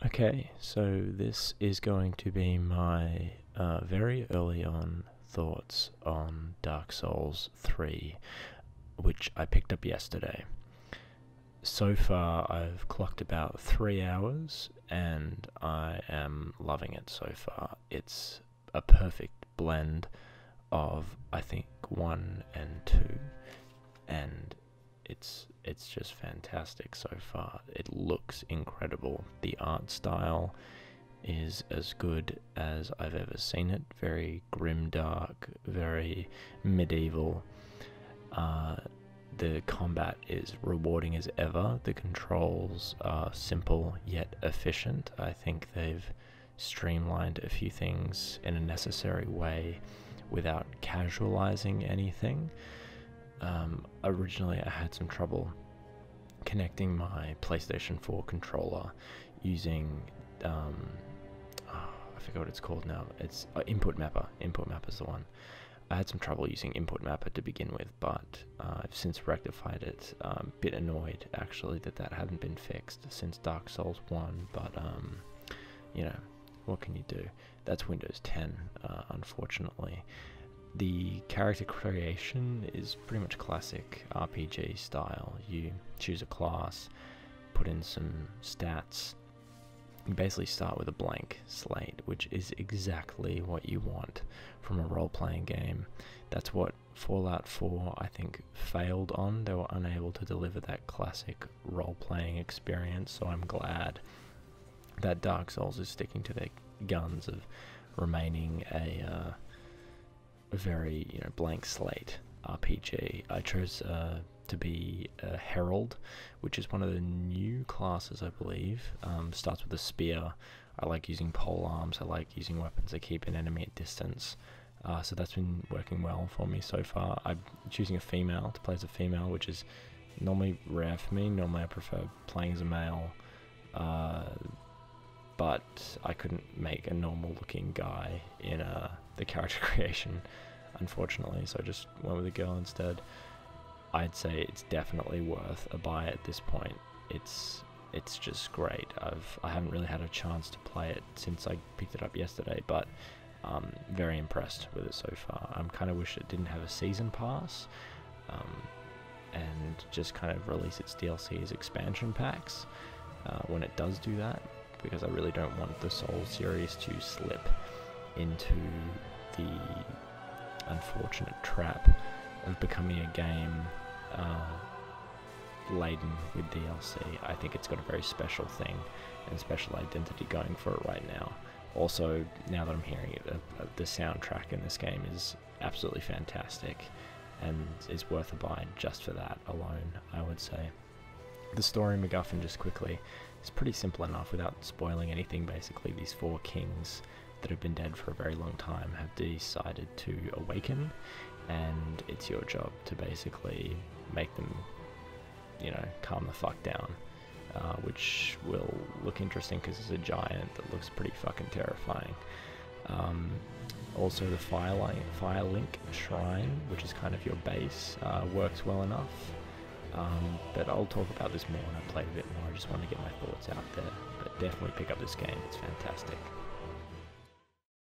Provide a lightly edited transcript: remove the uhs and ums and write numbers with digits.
Okay, so this is going to be my very early on thoughts on Dark Souls 3, which I picked up yesterday. So far, I've clocked about 3 hours, and I am loving it so far. It's a perfect blend of, I think, 1 and 2, and it's just fantastic so far. It looks incredible. The art style is as good as I've ever seen it. Very grimdark, very medieval. The combat is rewarding as ever. The controls are simple yet efficient. I think they've streamlined a few things in a necessary way without casualizing anything. Originally I had some trouble connecting my PlayStation 4 controller using, I forget what it's called now. It's Input Mapper. Input Mapper is the one. I had some trouble using Input Mapper to begin with, but I've since rectified it. A bit annoyed actually that hadn't been fixed since Dark Souls 1, but you know, what can you do? That's Windows 10, unfortunately. The character creation is pretty much classic RPG style. You choose a class, put in some stats. You basically start with a blank slate, which is exactly what you want from a role-playing game. That's what Fallout 4, I think, failed on. They were unable to deliver that classic role-playing experience, so I'm glad that Dark Souls is sticking to their guns of remaining a very blank slate RPG. I chose to be a herald, which is one of the new classes, I believe. Starts with a spear. I like using pole arms. I like using weapons that keep an enemy at distance. So that's been working well for me so far. I'm choosing a female to play as a female, which is normally rare for me. Normally I prefer playing as a male. But I couldn't make a normal looking guy in the character creation, unfortunately, so I just went with a girl instead. I'd say it's definitely worth a buy at this point. It's just great. I haven't really had a chance to play it since I picked it up yesterday, but very impressed with it so far. I'm kind of wish it didn't have a season pass, and just kind of release its DLC as expansion packs when it does do that, because I really don't want the Souls series to slip into the unfortunate trap of becoming a game laden with DLC. I think it's got a very special thing and special identity going for it right now. Also, now that I'm hearing it, the soundtrack in this game is absolutely fantastic and is worth a buy just for that alone, I would say. The story MacGuffin, just quickly, is pretty simple enough without spoiling anything. Basically, these 4 kings that have been dead for a very long time have decided to awaken, and it's your job to basically make them, calm the fuck down, which will look interesting because it's a giant that looks pretty fucking terrifying. Also, the Firelink Shrine, which is kind of your base, works well enough. But I'll talk about this more when I play a bit more. I just want to get my thoughts out there. But definitely pick up this game. It's fantastic.